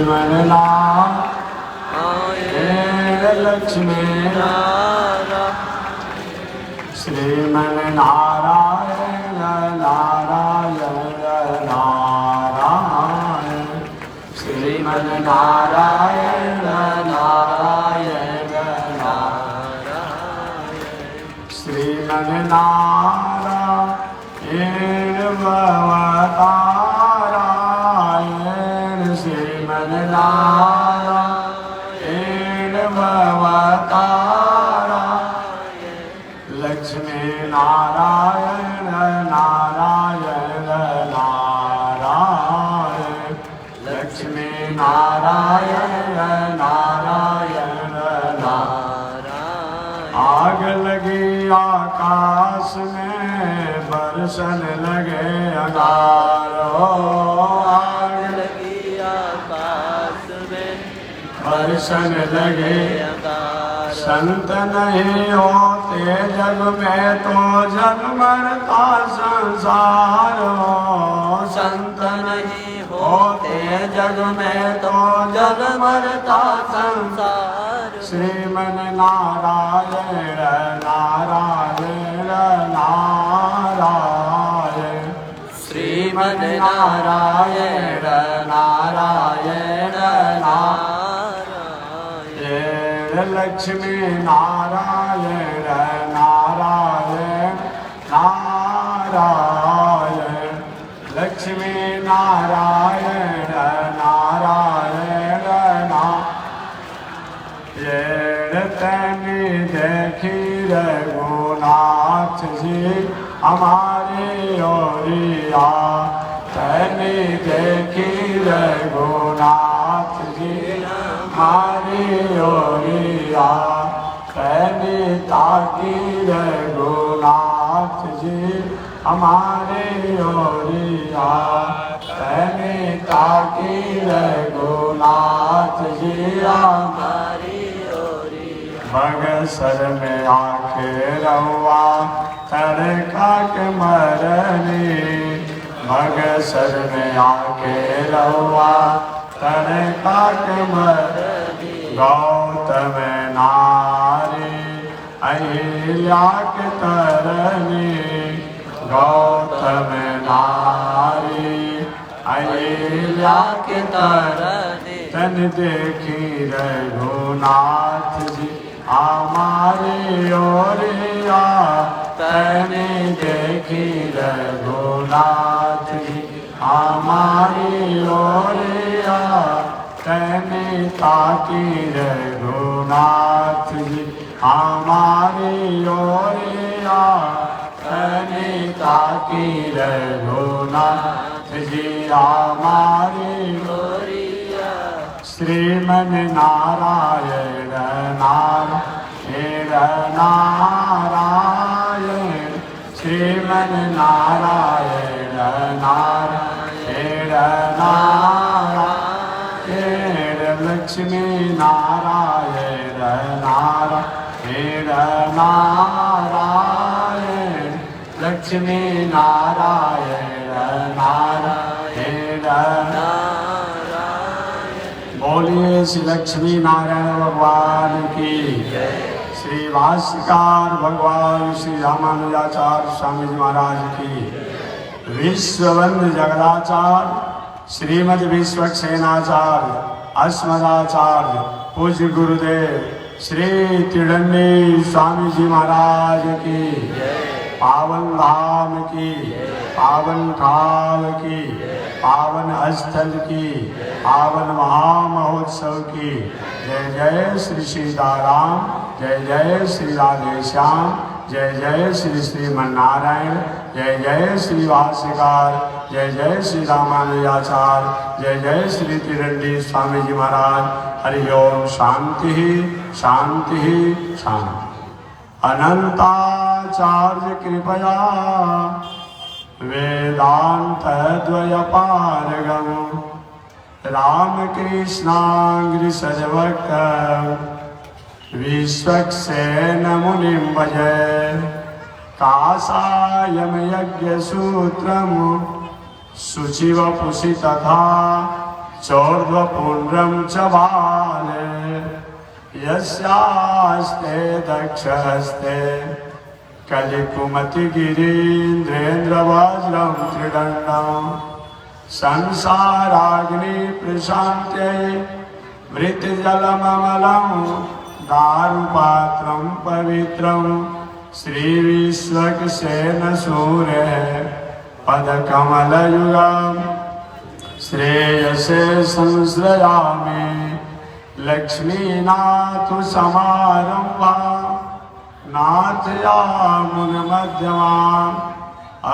श्रीमन्नारायण लक्ष्मी श्रीमन्नारायण नारायण नारायण श्रीमन्नारायण नारायण नारायण श्रीमन्नारायण भवतारायण श्रीमन्नारायण भवतारायण लक्ष्मी नारायण नारायण नारायण लक्ष्मी नारायण नारायण नारायण आग लगी आकाश में बरसन लगे अंगारो आग लगी आकाश में बरसन लगे संत नहीं होते जग में तो जग मरता संसार संत नहीं होते जग में तो जग मरता संसार श्रीमन्नारायण नारायण नारायण श्रीमन्नारायण नारायण नारायण लक्ष्मी नारायण नारायण नारायण लक्ष्मी नारायण नारायण नारायण तनी देखी रघुनाथ जी हमारी ओरिया तनी देखी रघुनाथ जी हमारी ओरिया तनी ताकी रघुनाथ जी हमारे ओरिया तनी ताकी रघुनाथ जी हमारी ओरिया बगसर में आके रहुआ तड़का के मरनी बगसर में आके रहुआ तड़का के मरनी गौतम नारी अहिल्या के तरनी गौतम नारी अहिल्या के तरनी तन देखी रघुनाथ जी हमारी ओरिया तन देखी रघुनाथ जी हमारी ओरिया तन ताकी रघुनाथ जी हमारी ओरिया तने ताकी रघुनाथ जी हमारी ओरिया श्रीमन्नारायण नारायण नारायण श्रीमन्नारायण नारायण नारायण लक्ष्मी नारायण नारायण नारायण लक्ष्मी नारायण नारायण नारायण बोलिए श्री लक्ष्मी नारायण भगवान की श्री भाष्यकार भगवान श्री रामानुजाचार्य स्वामी जी महाराज की विश्ववंद्य जगदाचार्य श्रीमद विश्वक्सेनाचार्य अस्मदाचार्य पूज्य गुरुदेव श्री त्रिदंडी स्वामी जी महाराज की पावन धाम की पावन काल की पावन स्थल की पावन महामहोत्सव की जय जय श्री सीताराम जय जय श्री राधेश्याम जय जय श्री श्रीमन्नारायण जय जय श्री भाष्यकार जय जय श्री रामानुजाचार्य जय जय श्री त्रिदंडी स्वामी जी महाराज हरि ओम शांति शांति शांति अनंताचार्य कृपया वेदांत द्वयपारगम रामकृष्णांग्रि सजवक विश्वक्सेन मुनिं भजे कासायम यज्ञ सूत्रम शुचिव पुषि तथा चोर्ध्वपुण्ड्रं च बाले यस्यास्ते दक्षहस्ते कलिकुमतिगिरीन्द्रेन्द्रवज्रं त्रिदण्डं संसाराग्निप्रशान्त्यै मृतजलममलं दारुपात्रं पवित्रं श्रीविश्वक्सेनसूरेः पदकमलयुगं श्रेयसे संश्रयामि लक्ष्मीनाथसमारम्भां नाथयामुनमध्यमाम्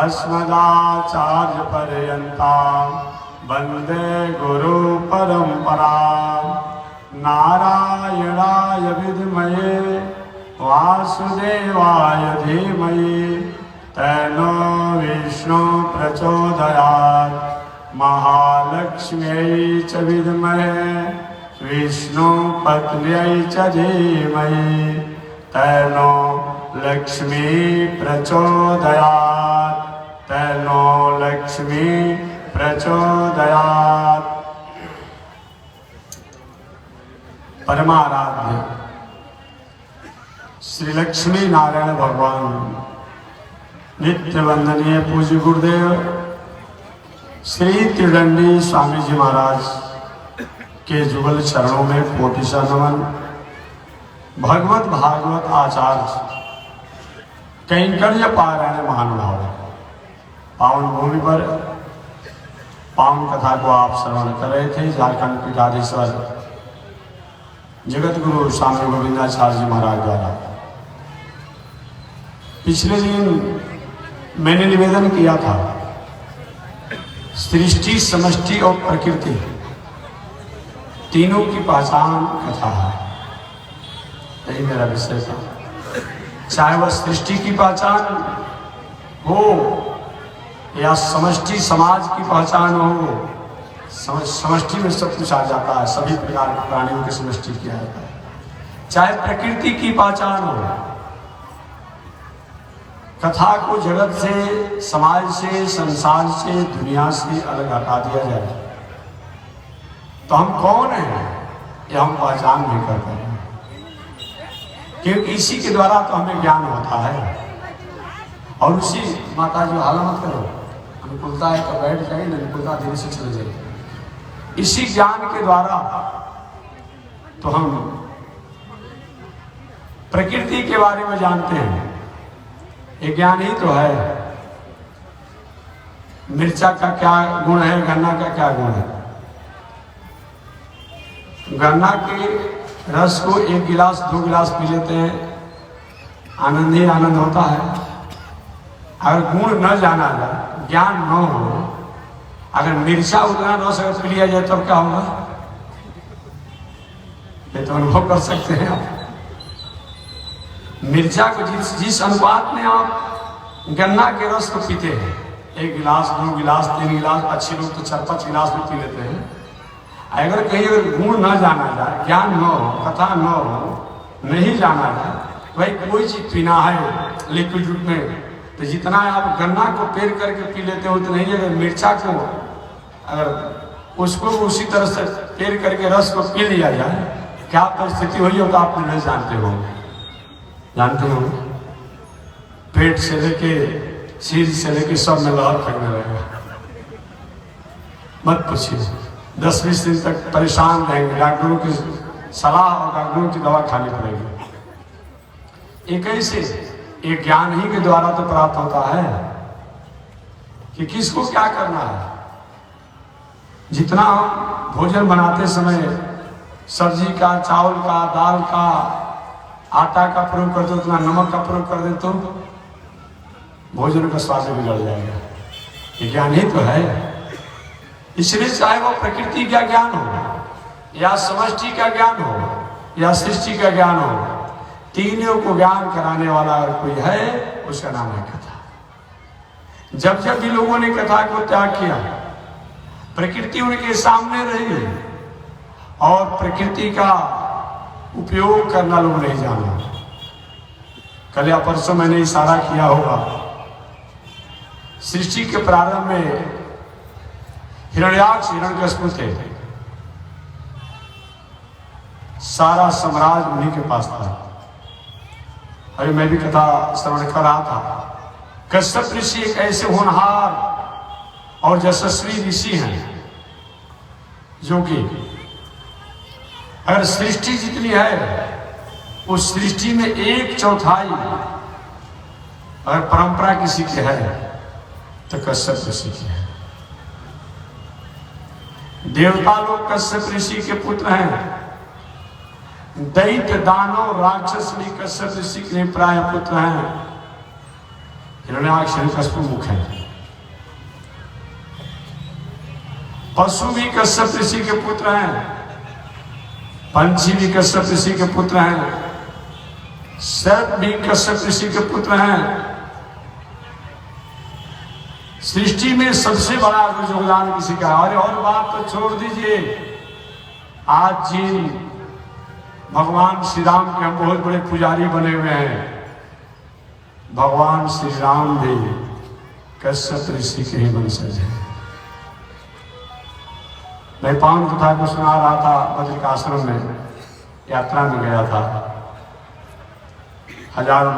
अस्मदाचार्यपर्यन्तां वन्दे गुरुपरम्परां नारायणाय विद्महे वासुदेवाय धीमहि तन्नो विष्णु प्रचोदयात् महालक्ष्म्यै च विद्महे विष्णुपत्न्यै च धीमहि तन्नो लक्ष्मी प्रचोदयात् तन्नो लक्ष्मी प्रचोदयात्। परमाराध्य श्री लक्ष्मी नारायण भगवान नित्य वंदनीय पूज्य गुरुदेव श्री त्रिदंडी स्वामी जी महाराज के जुगल चरणों में कोटिशा नमन। भगवत भागवत आचार्य कैंकर्य पारायण महानुभाव पावन भूमि पर पावन कथा को आप श्रवण कर रहे थे। झारखंड पीठाधीश्वर जगत गुरु स्वामी गोविंदाचार्य जी महाराज द्वारा पिछले दिन मैंने निवेदन किया था सृष्टि समष्टि और प्रकृति तीनों की पहचान कथा है। यही मेरा विषय था। चाहे वह सृष्टि की पहचान हो या समष्टि समाज की पहचान हो, समष्टि में सब कुछ आ जाता है। सभी प्रकार के प्राणियों की समष्टि किया जाता है। चाहे प्रकृति की पहचान हो, कथा को जगत से, समाज से, संसार से, दुनिया से अलग हटा दिया जाए तो हम कौन हैं ये हम पहचान नहीं कर पाए, क्योंकि इसी के द्वारा तो हमें ज्ञान होता है। और उसी माता जी हाला मत करो, अनुकूलता है तो बैठ जाए, अनुकूलता धीरे से चले जाए। इसी ज्ञान के द्वारा तो हम प्रकृति के बारे में जानते हैं। ये ज्ञान ही तो है। मिर्चा का क्या गुण है, गन्ना का क्या गुण है। गन्ना के रस को एक गिलास दो गिलास पी लेते हैं, आनंद ही आनंद होता है। अगर गुण न जाना जाए, ज्ञान न हो, अगर मिर्चा उतना रस अगर पी लिया जाए तब क्या होगा, ये तो अनुभव कर सकते हैं आप। मिर्चा को जिस अनुपात में आप गन्ना के रस को पीते हैं, एक गिलास, दो गिलास, तीन गिलास, अच्छे लोग तो 4-5 गिलास में पी लेते हैं। अगर कहीं अगर गुण न जाना जाए, ज्ञान न हो, कथा न हो, नहीं जाना जाए, भाई कोई चीज पीना है लिक्विड रूप में तो जितना आप गन्ना को पेर करके पी लेते हो उतना ही। अगर मिर्चा को अगर उसको उसी तरह से पेर करके रस को पी लिया जाए, क्या परिस्थिति हुई हो तो आप नहीं जानते हो। पेट से लेके सिर से लेके सब में लहर फेंकने लगेगा। मत पूछिए, 10-20 दिन तक परेशान रहेंगे। डॉक्टरों की सलाह और डॉक्टरों की दवा खानी पड़ेगी। एक ऐसे एक ज्ञान ही के द्वारा तो प्राप्त होता है कि किसको क्या करना है। जितना हम भोजन बनाते समय सब्जी का, चावल का, दाल का, आटा का प्रयोग कर दो, उतना नमक का प्रयोग कर दे तो भोजन का स्वाद बिगड़ जाएगा। ये ज्ञान ही तो है। इसलिए चाहे वो प्रकृति का ज्ञान हो या समष्टि का ज्ञान हो या सृष्टि का ज्ञान हो, तीनों को ज्ञान कराने वाला अगर कोई है उसका नाम है कथा। जब जब भी लोगों ने कथा को त्याग किया, प्रकृति उनके सामने रही और प्रकृति का उपयोग करना लोग नहीं जाना। कल या परसों मैंने इशारा किया होगा, सृष्टि के प्रारंभ में हिरण्याक्ष हिरण्यकशिपु थे। सारा साम्राज्य उन्हीं के पास था। अभी मैं भी कथा श्रवण कर रहा था। कश्यप ऋषि एक ऐसे होनहार और यशस्वी ऋषि हैं जो कि अगर सृष्टि जितनी है उस सृष्टि में 1/4 अगर परंपरा किसी की है तो कश्यप ऋषि की है। देवता लोग कश्यप ऋषि के पुत्र हैं। दैत्य दानव राक्षस भी कश्यप ऋषि के प्राय पुत्र हैं। हिरण्याक्ष मुख है। पशु भी कश्यप ऋषि के पुत्र हैं। पंछी भी कश्यप ऋषि के पुत्र हैं। सर्प भी कश्यप ऋषि के पुत्र हैं। सृष्टि में सबसे बड़ा योगदान किसी का। और बात तो छोड़ दीजिए, आज जिन भगवान श्री राम के हम बहुत बड़े पुजारी बने हुए हैं, भगवान श्री राम भी कश्यप ऋषि के ही वंशज हैं। मैं पावन कथा को सुना रहा था। बद्रिकाश्रम में यात्रा में गया था। हजारों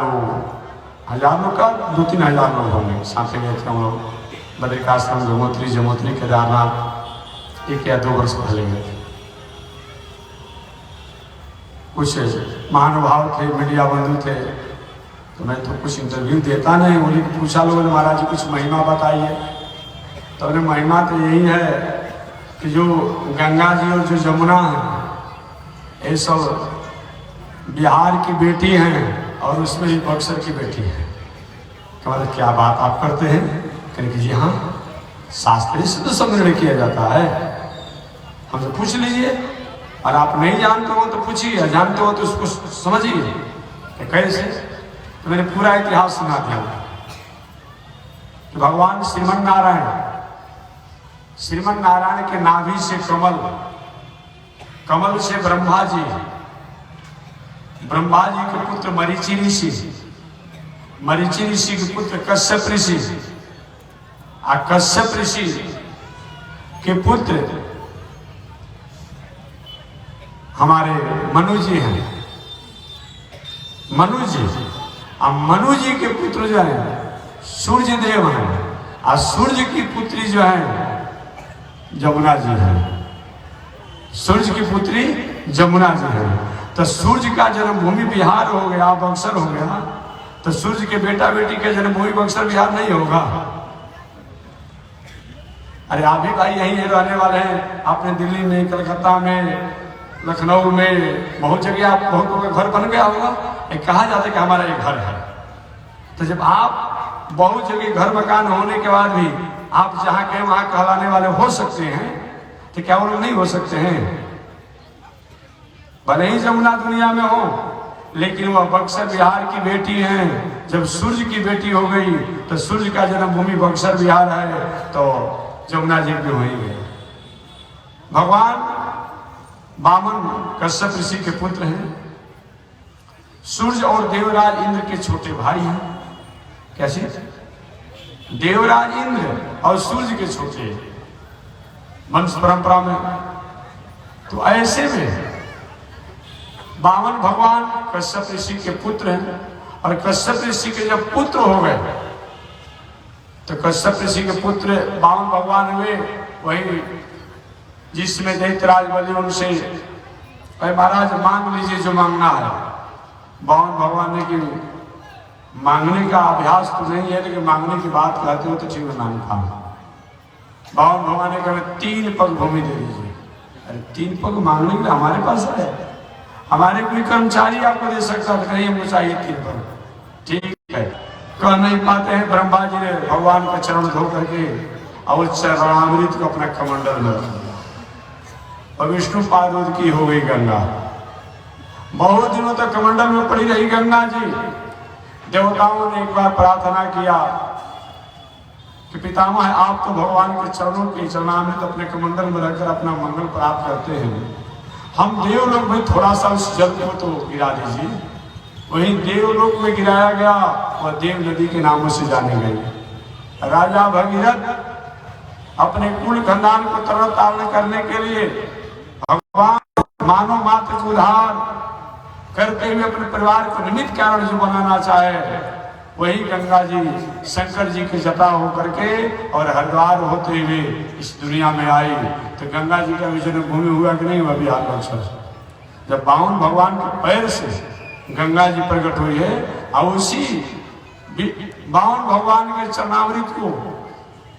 लोग का 2-3 हजार लोग होंगे साथ गए थे हम लोग। बद्रिकाश्रम गंगोत्री जमोत्री केदारनाथ 1 या 2 वर्ष पहले गए थे। कुछ महानुभाव थे, मीडिया बंधु थे, तो मैं तो कुछ इंटरव्यू देता नहीं। उन्हें पूछा लोगों ने, महाराज जी कुछ महिमा बताइए। तो उन्हें महिमा तो यही है कि जो गंगा जी और जो जमुना है ये सब बिहार की बेटी हैं और उसमें ही बक्सर की बेटी है। मतलब क्या बात आप करते हैं? कहेंगे जी हाँ, शास्त्रीय से तो सब निर्णय किया जाता है, हमसे पूछ लीजिए। और आप नहीं जानते हो तो पूछिए, जानते हो तो उसको समझिए कि कैसे। तो मैंने पूरा इतिहास सुना दिया कि भगवान श्रीमन नारायण के नाभि से कमल, कमल से ब्रह्मा जी के पुत्र मरीचि ऋषि, मरीचि ऋषि के पुत्र कश्यप ऋषि, और कश्यप ऋषि के पुत्र हमारे मनु जी हैं। मनु जी, और मनु जी के पुत्र जो है सूर्य देव हैं, और सूर्य की पुत्री जो है जमुना जी है। सूर्य की पुत्री जमुना जी है। तो सूर्य का जन्मभूमि बिहार हो गया, बक्सर हो गया, तो सूर्य के बेटा बेटी के जन्मभूमि बक्सर बिहार नहीं होगा? अरे आप भी भाई यहीं रहने वाले हैं। आपने दिल्ली में, कलकत्ता में, लखनऊ में, बहुत जगह आप बहुत घर बन गया होगा। कहा जाता है कि हमारा एक घर है। तो जब आप बहुत जगह घर मकान होने के बाद भी आप जहाँ के वहाँ कहलाने वाले हो सकते हैं, तो क्या वो लोग नहीं हो सकते हैं? भले ही जमुना दुनिया में हो, लेकिन वह बक्सर बिहार की बेटी हैं। जब सूर्य की बेटी हो गई तो सूर्य का जन्मभूमि बक्सर बिहार है, तो जमुना जी भी वही है। भगवान वामन कश्यप ऋषि के पुत्र हैं। सूर्य और देवराज इंद्र के छोटे भाई हैं। कैसे? देवराज इंद्र और सूर्य के छोटे वंश परंपरा में। तो ऐसे में वामन भगवान कश्यप ऋषि के पुत्र हैं। और कश्यप ऋषि के जब पुत्र हो गए तो कश्यप ऋषि के पुत्र वामन भगवान हुए। वही जिसमें दैत्यराज बलि उनसे महाराज मांग लीजिए जो मांगना है। वामन भगवान ने कि मांगने का अभ्यास तो नहीं है, लेकिन मांगने की बात कहते हो तो ठीक है मांगता हूं। वामन भगवान ने कहा 3 पग भूमि दे दीजिए। अरे 3 पग मांगने के लिए हमारे पास है, हमारे कोई कर्मचारी आपको दे सकता है, कहीं हमको चाहिए 3 पग। ठीक है, कह नहीं पाते हैं। ब्रह्मा जी ने भगवान का चरण धो करके और चरणामृत को अपना कमंडल में रख दिया और विष्णु पार्वती की हो गई गंगा। बहुत दिनों तक कमंडल में पड़ी रही गंगा जी। देवताओं ने एक बार प्रार्थना किया कि पितामह आप तो भगवान के चरणों के चरणामृत अपने कमंडल में रखकर अपना मंगल प्राप्त करते हैं, हम देवलोक में थोड़ा सा उस जल को तो गिरा दीजिए। वहीं देवलोक में गिराया गया, वह देव नदी के नामों से जाने गई। राजा भगीरथ अपने कुल खानदान को तरह तारण करने के लिए भगवान मानव मात्र को उद्धार करते हुए अपने परिवार को निमित्त कारण जो बनाना चाहे, वही गंगा जी शंकर जी की जटा होकर के और हरिद्वार होते हुए इस दुनिया में आई। तो गंगा जी का भी जन्मभूमि हुआ कि नहीं हुआ बिहार बक्सर? जब बावन भगवान के पैर से गंगा जी प्रकट हुई है, और उसी बावन भगवान के चरणामृत को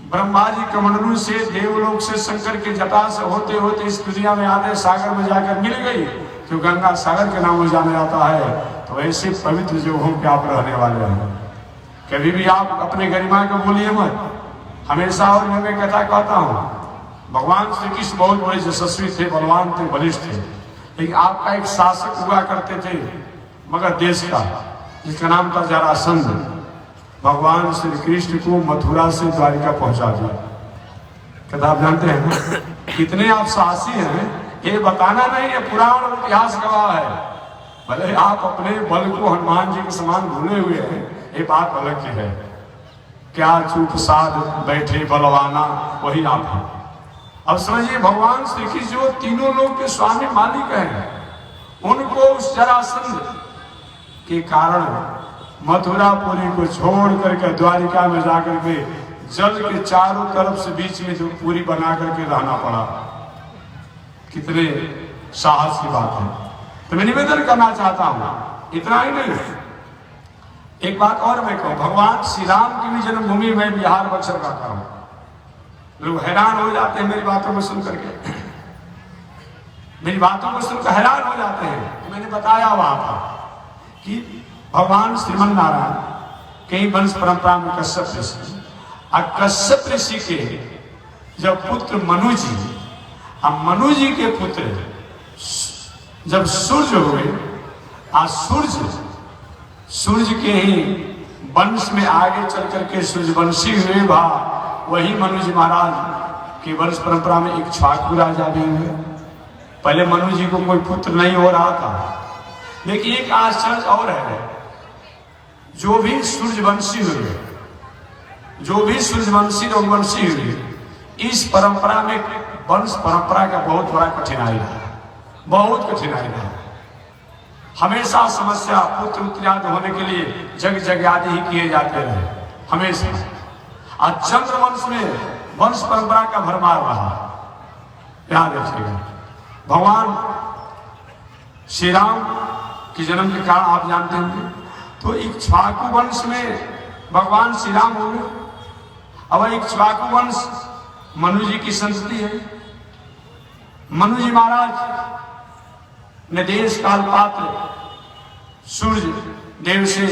ब्रह्मा जी कमंडलू से देवलोक से शंकर के जटा से होते होते इस दुनिया में आधे सागर में जाकर मिल गई, तो गंगा सागर के नाम से जाना जाता है। तो ऐसे पवित्र जगहों पे आप रहने वाले हैं। कभी भी आप अपने गरिमा को भूलिए मत। हमेशा, और मैं कथा कहता हूँ, भगवान श्री कृष्ण बहुत बड़े यशस्वी थे, बलवान थे, बलिष्ठ थे, लेकिन आपका एक शासक हुआ करते थे मगर देश का, जिसका नाम था जरासंध। भगवान श्री कृष्ण को मथुरा से द्वारिका पहुंचा दिया। कथा आप जानते हैं कितने आप साहसी हैं, ये बताना नहीं है, पुराण इतिहास गवाह है। भले आप अपने बल को हनुमान जी के समान भूले हुए हैं, ये बात अलग की है। क्या चूप साध बैठे बलवाना, वही आप हैं। अब समझिए, भगवान श्री कृष्ण जो तीनों लोग के स्वामी मालिक हैं, उनको उस जरासंध के कारण मथुरापुरी को छोड़ करके द्वारिका में जाकर के जल के चारों तरफ से बीच में जो पूरी बना करके रहना पड़ा। कितने साहस की बात है। तो मैं निवेदन करना चाहता हूं, इतना ही नहीं, एक बात और मैं कहूं, भगवान श्री राम की भी जन्मभूमि में बिहार बक्सर का कहूं। लोग हैरान हो जाते हैं मेरी बातों को सुन करके, मेरी बातों को सुनकर हैरान हो जाते हैं। मैंने बताया वहां पर कि भगवान श्रीमन नारायण कई वंश परंपरा में कश्यप ऋषि, और कश्यप ऋषि के जब पुत्र मनु जी, और मनु जी के पुत्र जब सूर्य हुए, आज सूर्य के ही वंश में आगे चल करके सूर्यवंशी हुए, वही मनु जी महाराज की वंश परंपरा में एक इक्ष्वाकु राजा भी हुए। पहले मनु जी को कोई पुत्र नहीं हो रहा था, लेकिन एक आश्चर्य और है, जो भी सूर्यवंशी हुए, जो भी सूर्यवंशी रघुवंशी हुए, इस परंपरा में वंश परंपरा का बहुत बड़ा कठिनाई रहा, बहुत कठिनाई रहा। हमेशा समस्या पुत्र उत्याद होने के लिए जग जग्यादि ही किए जाते रहे हमेशा। और चंद्रवंश में वंश परंपरा का भरमार रहा। याद रखिएगा, भगवान श्री राम के जन्म के कारण आप जानते होंगे, तो इक्ष्वाकु वंश में भगवान श्री राम हो गए। अब इक्ष्वाकु वंश मनु जी की संतति है। मनु जी महाराज ने देश काल पात्र सूर्य देव से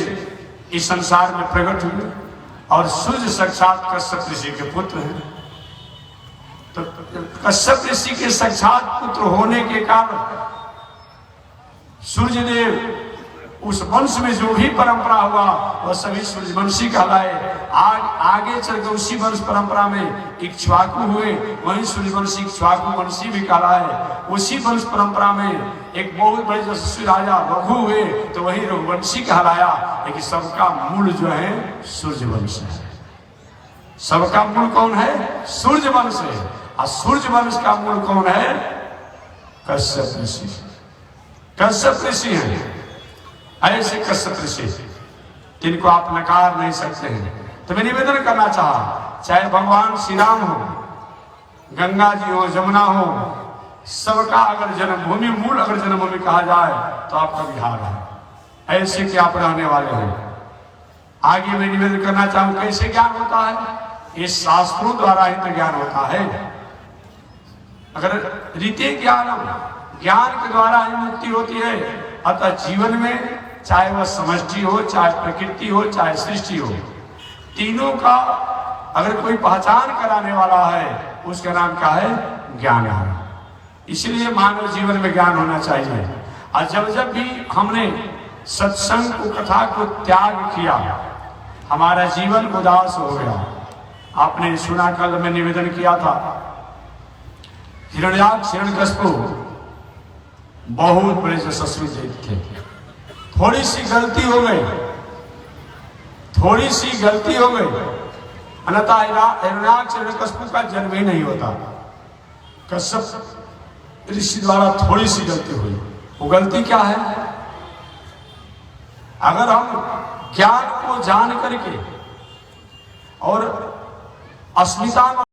इस संसार में प्रकट हुए, और सूर्य साक्षात कश्यप ऋषि के पुत्र हैं। तो कश्यप ऋषि के साक्षात पुत्र होने के कारण सूर्य देव उस वंश में जो भी परंपरा हुआ वह सभी सूर्यवंशी कहलाए। आगे चलकर उसी वंश परंपरा में इक्ष्वाकु हुए, वही सूर्यवंशी इक्ष्वाकु वंशी भी कहलाए। उसी वंश परंपरा में एक बहुत बड़े यशस्वी राजा रघु हुए, तो वही रघुवंशी कहलाया। लेकिन सबका मूल जो है सूर्यवंश है। सबका मूल कौन है? सूर्यवंश है। और सूर्यवंश का मूल कौन है? कश्यप ऋषि। कश्यप ऋषि हैं। ऐसे कश्यप ऋषि जिनको आप नकार नहीं सकते हैं। तो मैं निवेदन करना चाहा, चाहे भगवान श्री राम हो, गंगा जी हो, जमुना हो, सबका अगर जन्मभूमि, मूल अगर जन्मभूमि कहा जाए तो आपका बिहार है। ऐसे कि आप रहने वाले हैं। आगे मैं निवेदन करना चाहूं, कैसे ज्ञान होता है? इस शास्त्रों द्वारा ही तो ज्ञान होता है। अगर रीति ज्ञान के द्वारा ही मुक्ति होती है। अतः जीवन में चाहे वह समष्टि हो, चाहे प्रकृति हो, चाहे सृष्टि हो, तीनों का अगर कोई पहचान कराने वाला है, उसका नाम क्या है? ज्ञान है। इसलिए मानव जीवन में ज्ञान होना चाहिए। और जब भी हमने सत्संग को, कथा को त्याग किया, हमारा जीवन उदास हो गया। आपने सुना, कल में निवेदन किया था, हिरण्याक्ष हिरण्यकशिपु बहुत बड़े यशस्वी थे। थोड़ी सी गलती हो गई, अन्यथा हिरण्याक्ष हिरण्यकशिपु का जन्म ही नहीं होता। कश्यप ऋषि द्वारा थोड़ी सी गलती हुई। वो गलती क्या है? अगर हम ज्ञान को जान करके और अस्मिता